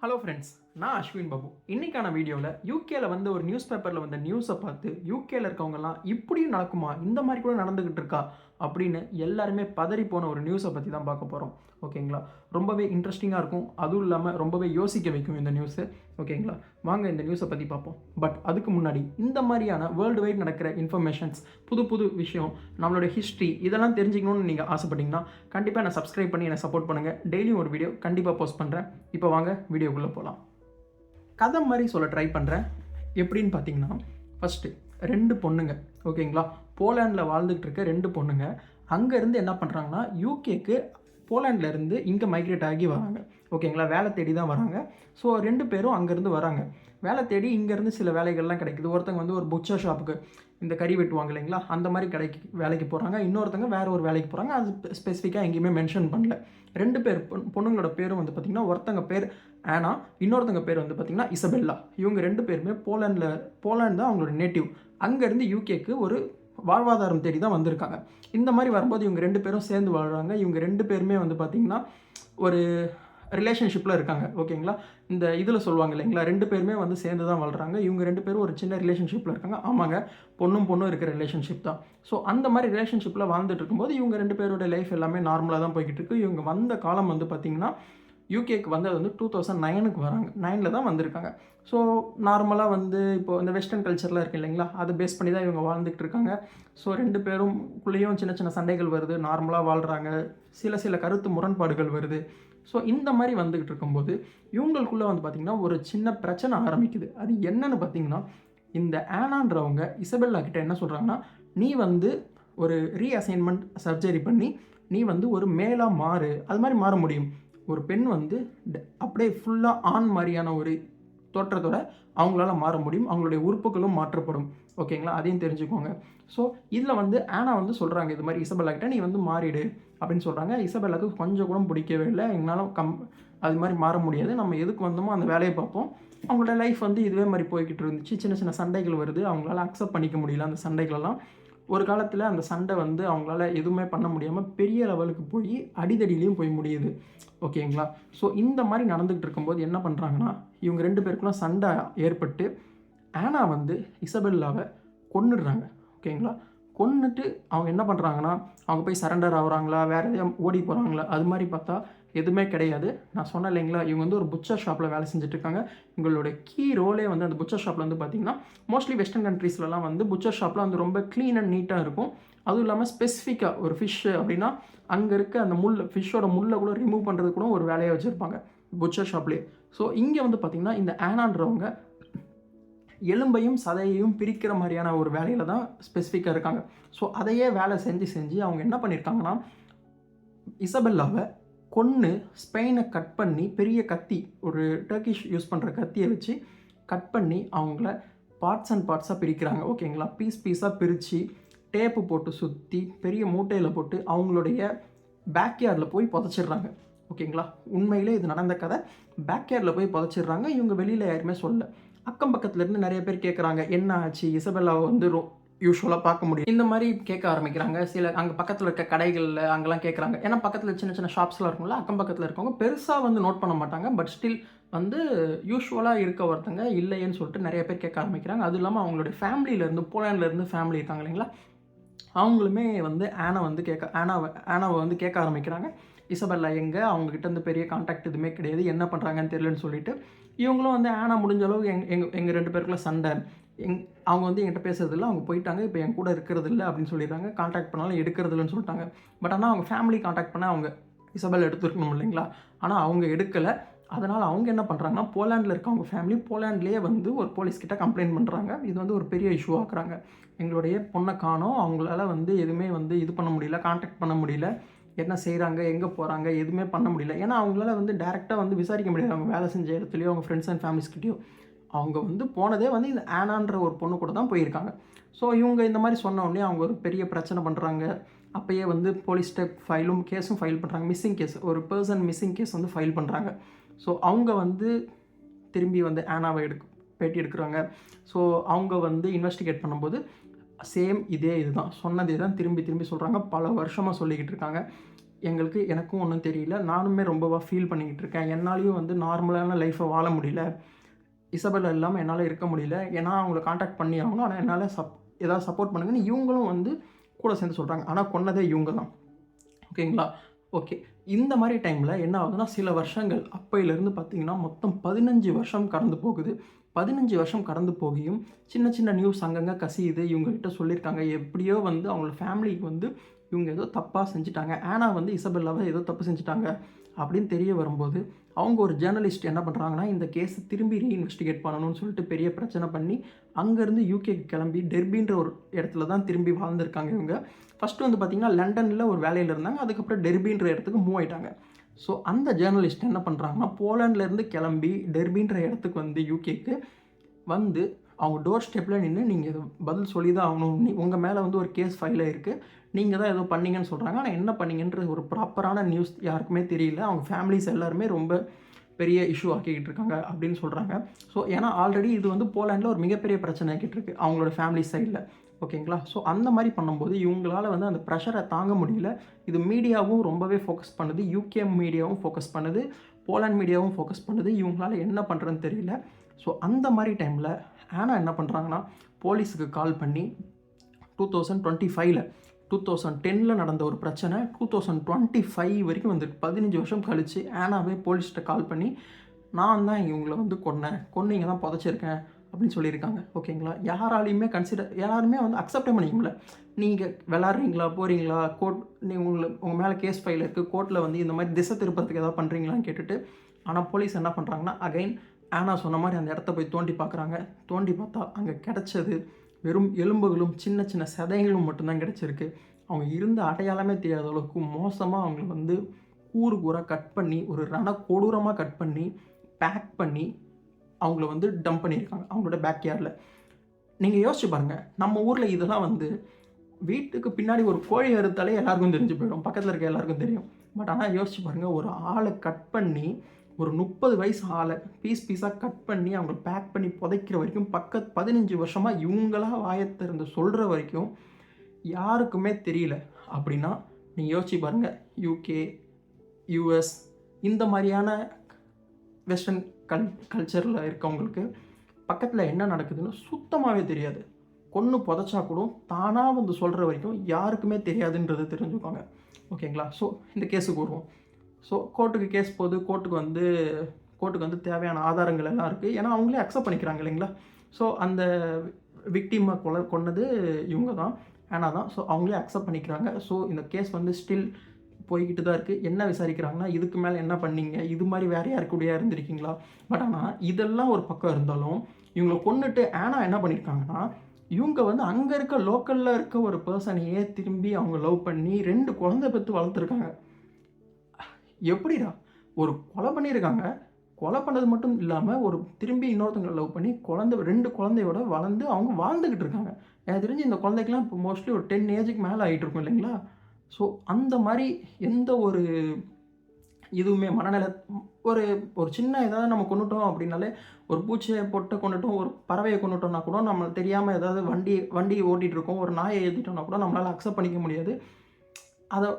Hello friends, நான் அஸ்வின் பாபு. இன்னைக்கான வீடியோவில் யூகேல வந்து ஒரு நியூஸ் பேப்பரில் வந்த நியூஸை பார்த்து யூகேல இருக்கவங்கலாம் இப்படியும் நடக்குமா, இந்த மாதிரி கூட நடந்துக்கிட்டு இருக்கா அப்படின்னு எல்லாருமே பதறி போன ஒரு நியூஸை பற்றி தான் பார்க்க போகிறோம். ஓகேங்களா? ரொம்பவே இன்ட்ரெஸ்டிங்காக இருக்கும், அதுவும் இல்லாமல் ரொம்பவே யோசிக்க வைக்கும் இந்த நியூஸு. ஓகேங்களா? வாங்க இந்த நியூஸை பற்றி பார்ப்போம். பட் அதுக்கு முன்னாடி இந்த மாதிரியான வேர்ல்டு வைட் நடக்கிற இன்ஃபர்மேஷன்ஸ், புது புது விஷயம், நம்மளோட ஹிஸ்ட்ரி இதெல்லாம் தெரிஞ்சுக்கணும்னு நீங்கள் ஆசைப்பட்டீங்கன்னா கண்டிப்பாக நான் சப்ஸ்கிரைப் பண்ணி என்னை சப்போர்ட் பண்ணுங்கள். டெய்லியும் ஒரு வீடியோ கண்டிப்பாக போஸ்ட் பண்ணுறேன். இப்போ வாங்க வீடியோக்குள்ளே போகலாம். கதை மாதிரி சொல்ல ட்ரை பண்ணுறேன். எப்படின்னு பார்த்தீங்கன்னா, ஃபஸ்ட்டு 2 பொண்ணுங்க, ஓகேங்களா, போலாண்டில் வாழ்ந்துகிட்டு இருக்க 2 பொண்ணுங்க அங்கேருந்து என்ன பண்ணுறாங்கன்னா யூகேக்கு போலாண்ட்லேருந்து இங்கே மைக்ரேட் ஆகி வராங்க. ஓகேங்களா? வேலை தேடி தான் வராங்க. ஸோ 2 பேரும் அங்கேருந்து வராங்க. வேலை தேடி இங்கேருந்து சில வேலைகள்லாம் கிடைக்குது. ஒருத்தங்க வந்து ஒரு புட்சர் ஷாப்புக்கு இந்த கறி வெட்டுவாங்க இல்லைங்களா, அந்த மாதிரி கடைக்கு வேலைக்கு போகிறாங்க. இன்னொருத்தங்க வேறு ஒரு வேலைக்கு போகிறாங்க. அது ஸ்பெசிஃபிக்காக எங்கேயுமே மென்ஷன் பண்ணல. 2 பேர் பொண்ணுங்களோட பேரும் வந்து பார்த்திங்கன்னா, ஒருத்தங்க பேர் ஆனா, இன்னொருத்தங்க பேர் வந்து பார்த்திங்கன்னா இசபெல்லா. இவங்க 2 பேருமே போலாண்ட் தான் அவங்களோட நேட்டிவ். அங்கேருந்து யூகேக்கு ஒரு வாழ்வாதாரம் தேடி தான் வந்திருக்காங்க. இந்த மாதிரி வரும்போது இவங்க 2 பேரும் சேர்ந்து வாழ்கிறாங்க. இவங்க 2 பேருமே வந்து பார்த்திங்கன்னா ஒரு ரிலேஷன்ஷிப்பில் இருக்காங்க. ஓகேங்களா? இந்த இதில் சொல்லுவாங்க இல்லைங்களா, 2 பேருமே வந்து சேர்ந்து தான் வாழ்கிறாங்க. இவங்க 2 பேரும் ஒரு சின்ன ரிலேஷன்ஷிப்பில் இருக்காங்க. ஆமாங்க, பொண்ணும் இருக்கிற ரிலேஷன்ஷிப் தான். ஸோ அந்த மாதிரி ரிலேஷன்ஷிப்பில் வாழ்ந்துட்டு இருக்கும்போது இவங்க 2 பேரோட லைஃப் எல்லாமே நார்மலாக தான் போய்கிட்டு இருக்கு. இவங்க வந்த காலம் வந்து பார்த்திங்கன்னா, யூகேக்கு வந்தது வந்து 2009க்கு வராங்க. 9ல் தான் வந்திருக்காங்க. ஸோ நார்மலாக வந்து இப்போது இந்த வெஸ்டர்ன் கல்ச்சர்லாம் இருக்குது இல்லைங்களா, அதை பேஸ் பண்ணி தான் இவங்க வாழ்ந்துகிட்டு இருக்காங்க. ஸோ 2 பேருக்குள்ளேயும் சின்ன சின்ன சண்டைகள் வருது, நார்மலாக வாழ்கிறாங்க, சில கருத்து முரண்பாடுகள் வருது. ஸோ இந்த மாதிரி வந்துக்கிட்டு இருக்கும்போது இவங்களுக்குள்ளே வந்து பார்த்திங்கன்னா ஒரு சின்ன பிரச்சனை ஆரம்பிக்குது. அது என்னன்னு பார்த்திங்கன்னா, இந்த ஆனான்றவங்க இசபெல்லா கிட்ட என்ன சொல்கிறாங்கன்னா, நீ வந்து ஒரு ரீஅசைன்மெண்ட் சர்ஜரி பண்ணி நீ வந்து ஒரு மேலாக மாறு, அது மாதிரி மாற முடியும். ஒரு பெண் வந்து அப்படியே ஃபுல்லாக ஆண் மாதிரியான ஒரு தோற்றத்தோட அவங்களால மாற முடியும். அவங்களுடைய உறுப்புகளும் மாற்றப்படும். ஓகேங்களா? அதையும் தெரிஞ்சுக்கோங்க. ஸோ இதில் வந்து ஆனா வந்து சொல்கிறாங்க, இது மாதிரி இசபெல்லா கிட்ட நீ வந்து மாறிடு அப்படின்னு சொல்கிறாங்க. இசபெல்லாவுக்கு கொஞ்சம் கூட பிடிக்கவே இல்லை. எங்களால் அது மாதிரி மாற முடியாது, நம்ம எதுக்கு வந்தோமோ அந்த வேலையை பார்ப்போம். அவங்களோட லைஃப் வந்து இதுவே மாதிரி போய்கிட்டு இருந்துச்சு. சின்ன சின்ன சண்டைகள் வருது. அவங்களால அக்செப்ட் பண்ணிக்க முடியல அந்த சண்டைகளெல்லாம். ஒரு காலத்தில் அந்த சண்டை வந்து அவங்களால எதுவுமே பண்ண முடியாமல் பெரிய லெவலுக்கு போய் அடிதடியிலையும் போய் முடியுது. ஓகேங்களா? ஸோ இந்த மாதிரி நடந்துகிட்டு இருக்கும்போது என்ன பண்ணுறாங்கன்னா, இவங்க 2 பேருக்குள்ள சண்டை ஏற்பட்டு ஆனா வந்து இசபெல்லாவை கொன்னுடுறாங்க. ஓகேங்களா? கொன்னுட்டு அவங்க என்ன பண்ணுறாங்கன்னா, அவங்க போய் சரண்டர் ஆகுறாங்களா, வேறு எதையும் ஓடி போகிறாங்களா, அது மாதிரி பார்த்தா எதுவுமே கிடையாது. நான் சொன்னேன் இல்லைங்களா, இவங்க வந்து ஒரு புட்சர் ஷாப்பில் வேலை செஞ்சுட்ருக்காங்க. இவங்களோட கீ ரோலே வந்து அந்த புட்சர் ஷாப்பில் வந்து பார்த்திங்கன்னா, மோஸ்ட்லி வெஸ்டர்ன் கண்ட்ரீஸ்லலாம் வந்து புட்சர் ஷாப்பில் வந்து ரொம்ப க்ளீன் அண்ட் நீட்டாக இருக்கும். அதுவும் இல்லாமல் ஸ்பெசிஃபிக்காக ஒரு ஃபிஷ் அப்படின்னா அங்கே இருக்க அந்த ஃபிஷ்ஷோட முள்ளை கூட ரிமூவ் பண்ணுறது கூட ஒரு வேலையை வச்சுருப்பாங்க புட்சர் ஷாப்லேயே. ஸோ இங்கே வந்து பார்த்திங்கன்னா இந்த ஆனான்றவங்க எலும்பையும் சதையையும் பிரிக்கிற மாதிரியான ஒரு வேலையில் தான் ஸ்பெசிஃபிக்காக இருக்காங்க. ஸோ அதையே வேலை செஞ்சு அவங்க என்ன பண்ணியிருக்காங்கன்னா, இசபெல்லாவை கொன்று ஸ்பெயினை கட் பண்ணி பெரிய கத்தி, ஒரு டர்க்கிஷ் யூஸ் பண்ணுற கத்தியை வச்சு கட் பண்ணி அவங்கள பார்ட்ஸ் அண்ட் பார்ட்ஸாக பிரிக்கிறாங்க. ஓகேங்களா? பீஸாக பிரித்து டேப்பு போட்டு சுற்றி பெரிய மூட்டையில் போட்டு அவங்களுடைய பேக்யார்டில் போய் புதைச்சிடுறாங்க. ஓகேங்களா? உண்மையிலே இது நடந்த கதை. பேக்யார்டில் போய் புதைச்சிடுறாங்க. இவங்க வெளியில் யாருமே சொல்ல. அக்கம் பக்கத்துலேருந்து நிறைய பேர் கேட்குறாங்க, என்ன ஆச்சு, இசபெல்லாவை வந்து யூஸ்வலாக பார்க்க முடியும், இந்த மாதிரி கேட்க ஆரம்பிக்கிறாங்க. சில அங்கே பக்கத்தில் இருக்க கடைகளில் அங்கெல்லாம் கேட்குறாங்க. ஏன்னா பக்கத்தில் சின்ன சின்ன ஷாப்ஸ்லாம் இருக்கும்ல, அக்கம் பக்கத்தில் இருக்கவங்க பெருசாக வந்து நோட் பண்ண மாட்டாங்க. பட் ஸ்டில் வந்து யூஸ்வலாக இருக்க ஒருத்தங்க இல்லைன்னு சொல்லிட்டு நிறைய பேர் கேட்க ஆரம்பிக்கிறாங்க. அதுவும் இல்லாமல் அவங்களுடைய ஃபேமிலியிலேருந்து, போலாண்ட்லேருந்து ஃபேமிலி இருக்காங்க இல்லைங்களா, அவங்களுமே வந்து ஆனாவை வந்து கேட்க ஆரம்பிக்கிறாங்க. இசபெல்லா எங்கே, அவங்ககிட்ட இருந்து பெரிய கான்டாக்ட் எதுவுமே கிடையாது, என்ன பண்ணுறாங்கன்னு தெரியலன்னு சொல்லிட்டு இவங்களும் வந்து ஆனா முடிஞ்ச அளவுக்கு எங்கள் 2 பேருக்குள்ள சண்டை, அவங்க வந்து என்கிட்ட பேசுறதில்ல, அவங்க போயிட்டாங்க, இப்போ என் கூட இருக்கிறது இல்லை அப்படின்னு சொல்லிடுறாங்க. கான்டாக்ட் பண்ணாலும் எடுக்கிறது இல்லைன்னு சொல்லிட்டாங்க. பட் ஆனால் அவங்க ஃபேமிலி கான்டாக்ட் பண்ணால் அவங்க இசபெல்லா எடுத்துருக்கணும் இல்லைங்களா, ஆனால் அவங்க எடுக்கலை. அதனால் அவங்க என்ன பண்ணுறாங்கன்னா, போலாண்டில் இருக்க அவங்க ஃபேமிலி போலாண்ட்லேயே வந்து ஒரு போலீஸ்கிட்ட கம்ப்ளைண்ட் பண்ணுறாங்க. இது வந்து ஒரு பெரிய இஷ்யூ ஆக்குறாங்க. எங்களுடைய பொண்ணை காணோம், அவங்களால வந்து எதுவுமே வந்து இது பண்ண முடியல, கான்டாக்ட் பண்ண முடியல, என்ன செய்கிறாங்க, எங்கே போகிறாங்க, எதுவுமே பண்ண முடியல. ஏன்னா அவங்களால வந்து டேரெக்டாக வந்து விசாரிக்க முடியாது. அவங்க வேலை செஞ்ச இடத்துலையோ அவங்க ஃப்ரெண்ட்ஸ் அண்ட் ஃபேமிலிஸ்கிட்டையோ அவங்க வந்து போனதே வந்து இந்த ஆனான்ற ஒரு பொண்ணு கூட தான் போயிருக்காங்க. ஸோ இவங்க இந்த மாதிரி சொன்ன உடனே அவங்க ஒரு பெரிய பிரச்சனை பண்ணுறாங்க. அப்போயே வந்து போலீஸ் கேஸும் ஃபைல் பண்ணுறாங்க. மிஸ்ஸிங் கேஸ், ஒரு பர்சன் மிஸ்ஸிங் கேஸ் வந்து ஃபைல் பண்ணுறாங்க. ஸோ அவங்க வந்து திரும்பி வந்து ஆனாவை பேட்டி எடுக்கிறாங்க. ஸோ அவங்க வந்து இன்வெஸ்டிகேட் பண்ணும்போது சேம் இதுதான் சொன்னதே தான் திரும்பி சொல்கிறாங்க. பல வருஷமாக சொல்லிக்கிட்டு இருக்காங்க. எனக்கும் ஒன்றும் தெரியல. நானுமே ரொம்பவா ஃபீல் பண்ணிக்கிட்டு இருக்கேன். என்னாலேயும் வந்து நார்மலான லைஃப்பை வாழ முடியல. இசபெல்லா இல்லாமல் என்னால் இருக்க முடியல. ஏன்னா அவங்கள கான்டாக்ட் பண்ணி ஆகணும். ஆனால் என்னால் ஏதாவது சப்போர்ட் பண்ணுங்கன்னு இவங்களும் வந்து கூட சேர்ந்து சொல்கிறாங்க. ஆனால் கொன்னதே இவங்க தான். ஓகேங்களா? ஓகே. இந்த மாதிரி டைமில் என்ன ஆகுதுன்னா, சில வருஷங்கள் அப்பையிலேருந்து பார்த்தீங்கன்னா, மொத்தம் 15 வருஷம் கடந்து போகுது. 15 வருஷம் கடந்து போகியும் சின்ன சின்ன நியூஸ் அங்கங்கே கசியுது. இவங்ககிட்ட சொல்லியிருக்காங்க. எப்படியோ வந்து அவங்களோட ஃபேமிலிக்கு வந்து இவங்க ஏதோ தப்பாக செஞ்சுட்டாங்க. ஆனா வந்து இசபெல்லாவை ஏதோ தப்பு செஞ்சுட்டாங்க அப்படின்னு தெரிய வரும்போது, அவங்க ஒரு ஜேர்னலிஸ்ட் என்ன பண்ணுறாங்கன்னா, இந்த கேஸை திரும்பி ரீஇன்வெஸ்டிகேட் பண்ணணும்னு சொல்லிட்டு பெரிய பிரச்சனை பண்ணி, அங்கேருந்து யூகேக்கு கிளம்பி டெர்பின்ற ஒரு இடத்துல தான் திரும்பி வாழ்ந்திருக்காங்க இவங்க. ஃபஸ்ட்டு வந்து பார்த்திங்கன்னா லண்டனில் ஒரு வேலையில் இருந்தாங்க. அதுக்கப்புறம் டெர்பின்ற இடத்துக்கு மூவ் ஆயிட்டாங்க. ஸோ அந்த ஜேர்னலிஸ்ட் என்ன பண்ணுறாங்கன்னா, போலாண்ட்லேருந்து கிளம்பி டெர்பின்ற இடத்துக்கு வந்து யூகேக்கு வந்து அவங்க டோர் ஸ்டெப்பில் நின்று நீங்கள் பதில் சொல்லி தான் ஆகணும். உங்கள் மேலே வந்து ஒரு கேஸ் ஃபைல் ஆகிருக்கு. நீங்கள் தான் ஏதோ பண்ணீங்கன்னு சொல்கிறாங்க. ஆனால் என்ன பண்ணீங்கன்ற ஒரு ப்ராப்பரான நியூஸ் யாருக்குமே தெரியல. அவங்க ஃபேமிலிஸ் எல்லாருமே ரொம்ப பெரிய இஷ்யூ ஆக்கிக்கிட்டு இருக்காங்க அப்படின்னு சொல்கிறாங்க. ஸோ ஏன்னா ஆல்ரெடி இது வந்து போலாண்டில் ஒரு மிகப்பெரிய பிரச்சனை ஆக்கிட்டு இருக்கு அவங்களோட ஃபேமிலி சைடில். ஓகேங்களா? ஸோ அந்த மாதிரி பண்ணும்போது இவங்களால வந்து அந்த ப்ரெஷரை தாங்க முடியல. இது மீடியாவும் ரொம்பவே ஃபோக்கஸ் பண்ணுது. யூகே மீடியாவும் ஃபோக்கஸ் பண்ணுது. போலாண்ட் மீடியாவும் ஃபோக்கஸ் பண்ணுது. இவங்களால என்ன பண்ணுறதுன்னு தெரியல. ஸோ அந்த மாதிரி டைமில் ஆனா என்ன பண்ணுறாங்கன்னா, போலீஸுக்கு கால் பண்ணி 2025ல் 2010ல் நடந்த ஒரு பிரச்சனை 2025 வரைக்கும் வந்துருக்கு. 15 வருஷம் கழித்து ஆனாவே போலீஸ்கிட்ட கால் பண்ணி, நான் தான் இவங்களை வந்து கொன்னீங்க தான் புதைச்சிருக்கேன் அப்படின்னு சொல்லியிருக்காங்க. ஓகேங்களா? யாருமே வந்து அக்செப்டே பண்ணிக்க முடியல. நீங்கள் விளாட்றீங்களா, போகிறீங்களா, உங்கள் மேலே கேஸ் ஃபைல் இருக்குது, கோர்ட்டில் வந்து இந்த மாதிரி திசை திருப்பத்துக்கு ஏதாவது பண்ணுறீங்களான்னு கேட்டுட்டு, ஆனால் போலீஸ் என்ன பண்ணுறாங்கன்னா, அகைன் ஆனா சொன்ன மாதிரி அந்த இடத்த போய் தோண்டி பார்க்குறாங்க. தோண்டி பார்த்தா அங்கே கிடச்சது வெறும் எலும்புகளும் சின்ன சின்ன சதைகளும் மட்டும்தான் கிடச்சிருக்கு. அவங்க இருந்த அடையாளமே தெரியாத அளவுக்கு மோசமாக அவங்கள வந்து கூறாக கட் பண்ணி ஒரு கொடூரமாக கட் பண்ணி பேக் பண்ணி அவங்கள வந்து டம்ப் பண்ணியிருக்காங்க அவங்களோட பேக்யார்டில். நீங்கள் யோசிச்சு பாருங்கள், நம்ம ஊரில் இதெல்லாம் வந்து வீட்டுக்கு பின்னாடி ஒரு கோழி அறுத்தாலே எல்லாருக்கும் தெரிஞ்சு போயிடும், பக்கத்தில் இருக்க எல்லாருக்கும் தெரியும். பட் ஆனால் யோசிச்சு பாருங்கள், ஒரு ஆளை கட் பண்ணி ஒரு 30 வயசு ஆளை பீஸாக கட் பண்ணி அவங்க பேக் பண்ணி புதைக்கிற வரைக்கும் 15 வருஷமாக இவங்களாக வாயத்திறந்து சொல்கிற வரைக்கும் யாருக்குமே தெரியல. அப்படின்னா நீங்கள் யோசிச்சு பாருங்கள், யூகே, யூஎஸ் இந்த மாதிரியான வெஸ்டர்ன் கல்ச்சரில் இருக்கவங்களுக்கு பக்கத்தில் என்ன நடக்குதுன்னு சுத்தமாகவே தெரியாது. கொன்று புதைச்சா கூட தானாக வந்து சொல்கிற வரைக்கும் யாருக்குமே தெரியாதுன்றது தெரிஞ்சுக்கோங்க. ஓகேங்களா? ஸோ இந்த கேஸுக்கு வருவோம். ஸோ கோர்ட்டுக்கு கேஸ் போகுது. கோர்ட்டுக்கு வந்து தேவையான ஆதாரங்கள் எல்லாம் இருக்குது. ஏன்னா அவங்களே அக்செப்ட் பண்ணிக்கிறாங்க இல்லைங்களா? ஸோ அந்த விக்டிமை கொன்னது இவங்க தான், ஆனா தான். ஸோ அவங்களே அக்செப்ட் பண்ணிக்கிறாங்க. ஸோ இந்த கேஸ் வந்து ஸ்டில் போய்கிட்டு தான் இருக்குது. என்ன விசாரிக்கிறாங்கன்னா, இதுக்கு மேலே என்ன பண்ணீங்க, இது மாதிரி வேறு யாருக்கூடயா இருந்திருக்கீங்களா? பட் ஆனால் இதெல்லாம் ஒரு பக்கம் இருந்தாலும் இவங்களை கொன்னுட்டு ஆனா என்ன பண்ணியிருக்காங்கன்னா, இவங்க வந்து அங்கே இருக்க லோக்கலில் இருக்க ஒரு பர்சனையே திரும்பி அவங்க லவ் பண்ணி 2 குழந்தை பெற்று வளர்த்துருக்காங்க. எப்படிடா ஒரு கொலை பண்ணியிருக்காங்க, கொலை பண்ணது மட்டும் இல்லாமல் ஒரு திரும்பி இன்னொருத்தங்களை லவ் பண்ணி 2 குழந்தையோட வளர்ந்து அவங்க வாழ்ந்துக்கிட்டு இருக்காங்க. எனக்கு தெரிஞ்சு இந்த குழந்தைக்கெலாம் இப்போ மோஸ்ட்லி ஒரு 10 ஏஜுக்கு மேலே ஆகிட்டு இருக்கும் இல்லைங்களா? ஸோ அந்த மாதிரி எந்த ஒரு இதுவுமே மனநிலை ஒரு ஒரு சின்ன ஏதாவது நம்ம கொண்டுட்டோம் அப்படின்னாலே, ஒரு பூச்சியை போட்டு கொண்டுட்டோம், ஒரு பறவையை கொண்டுட்டோம்னா கூட நம்ம தெரியாமல் ஏதாவது வண்டி ஓட்டிகிட்டு இருக்கோம், ஒரு நாயை ஏற்றிட்டோம்னா கூட நம்மளால் அக்செப்ட் பண்ணிக்க முடியாது.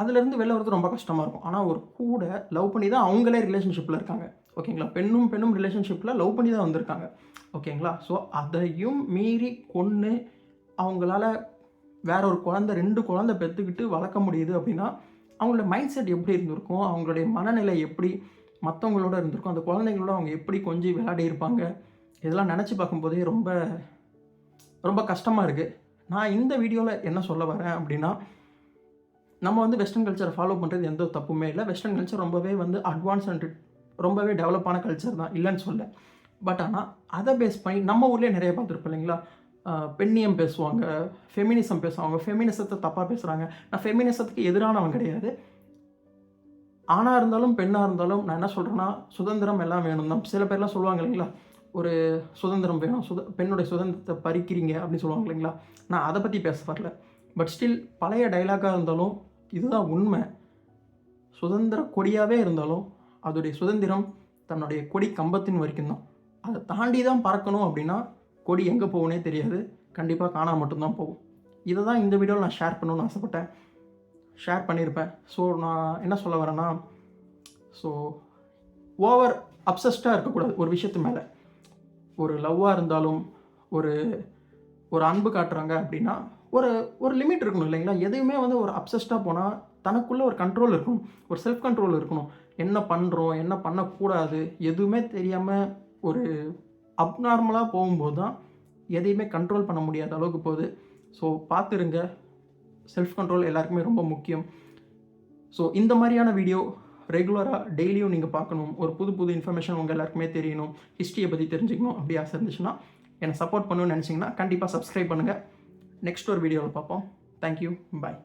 அதுலேருந்து வெளில வரது ரொம்ப கஷ்டமாக இருக்கும். ஆனால் ஒரு கூட லவ் பண்ணி தான் அவங்களே ரிலேஷன்ஷிப்பில் இருக்காங்க. ஓகேங்களா? பெண்ணும் ரிலேஷன்ஷிப்பில் லவ் பண்ணி தான் வந்திருக்காங்க. ஓகேங்களா? ஸோ அதையும் மீறி கொன்று அவங்களால வேற ஒரு 2 குழந்தை பெற்றுக்கிட்டு வளர்க்க முடியுது அப்படின்னா, அவங்களோட மைண்ட் செட் எப்படி இருந்திருக்கும், அவங்களுடைய மனநிலை எப்படி மற்றவங்களோட இருந்திருக்கும், அந்த குழந்தைங்களோட அவங்க எப்படி கொஞ்சி விளையாடி இருப்பாங்க, இதெல்லாம் நினச்சி பார்க்கும்போதே ரொம்ப ரொம்ப கஷ்டமாக இருக்குது. நான் இந்த வீடியோவில் என்ன சொல்ல வரேன் அப்படின்னா, நம்ம வந்து வெஸ்டர்ன் கல்ச்சரை ஃபாலோ பண்ணுறது எந்த தப்புமே இல்லை. வெஸ்டர்ன் கல்ச்சர் ரொம்பவே வந்து அட்வான்ஸ் அண்ட் ரொம்பவே டெவலப்பான கல்ச்சர் தான், இல்லைன்னு சொல்ல. பட் ஆனால் அதை பேஸ் பண்ணி நம்ம ஊர்லேயே நிறைய பார்த்துருப்போம் இல்லைங்களா? பெண்ணியம் பேசுவாங்க, ஃபெமினிசம் பேசுவாங்க, ஃபெமினிசத்தை தப்பாக பேசுகிறாங்க. நான் ஃபெமினிசத்துக்கு எதிரானவன் கிடையாது. ஆணாக இருந்தாலும் பெண்ணாக இருந்தாலும் நான் என்ன சொல்கிறேன்னா, சுதந்திரம் எல்லாம் வேணும் தான். சில பேர்லாம் சொல்லுவாங்க இல்லைங்களா, ஒரு சுதந்திரம் வேணும், பெண்ணுடைய சுதந்திரத்தை பறிக்கிறீங்க அப்படின்னு சொல்லுவாங்க இல்லைங்களா? நான் அதை பற்றி பேச வரல. பட் ஸ்டில் பழைய டைலாக்காக இருந்தாலும் இதுதான் உண்மை. சுதந்திர கொடியாகவே இருந்தாலும் அதோடைய சுதந்திரம் தன்னுடைய கொடி கம்பத்தின் வரைக்கும் தான். அதை தாண்டி தான் பறக்கணும் அப்படின்னா கொடி எங்கே போகுனே தெரியாது, கண்டிப்பாக காணாம மட்டும்தான் போகும். இதை தான் இந்த வீடியோவில் நான் ஷேர் பண்ணணும்னு ஆசைப்பட்டேன். ஷேர் பண்ணியிருப்பேன். ஸோ நான் என்ன சொல்ல வரேன்னா, ஸோ ஓவர் அப்சஸ்டாக இருக்கக்கூடாது ஒரு விஷயத்து மேலே. ஒரு லவ்வாக இருந்தாலும், ஒரு ஒரு அன்பு காட்டுறாங்க அப்படின்னா, ஒரு ஒரு லிமிட் இருக்கணும் இல்லைங்களா? எதையுமே வந்து ஒரு அப்சஸ்டாக போனால் தனக்குள்ளே ஒரு கண்ட்ரோல் இருக்கணும். ஒரு செல்ஃப் கண்ட்ரோல் இருக்கணும். என்ன பண்ணுறோம், என்ன பண்ணக்கூடாது, எதுவுமே தெரியாமல் ஒரு அப்நார்மலாக போகும்போது தான் எதையுமே கண்ட்ரோல் பண்ண முடியாத அளவுக்கு போகுது. ஸோ பார்த்துருங்க. செல்ஃப் கண்ட்ரோல் எல்லாருக்குமே ரொம்ப முக்கியம். ஸோ இந்த மாதிரியான வீடியோ ரெகுலராக டெய்லியும் நீங்கள் பார்க்கணும். ஒரு புது புது இன்ஃபர்மேஷன் உங்கள் எல்லாருக்குமே தெரியணும். ஹிஸ்ட்ரியை பற்றி தெரிஞ்சுக்கணும் அப்படி ஆசை இருந்துச்சுன்னா, என்னை சப்போர்ட் பண்ணணும்னு நினச்சிங்கன்னா கண்டிப்பாக சப்ஸ்கிரைப் பண்ணுங்கள். நெக்ஸ்ட் ஒரு வீடியோவில் பார்ப்போம். தேங்க்யூ. பாய்.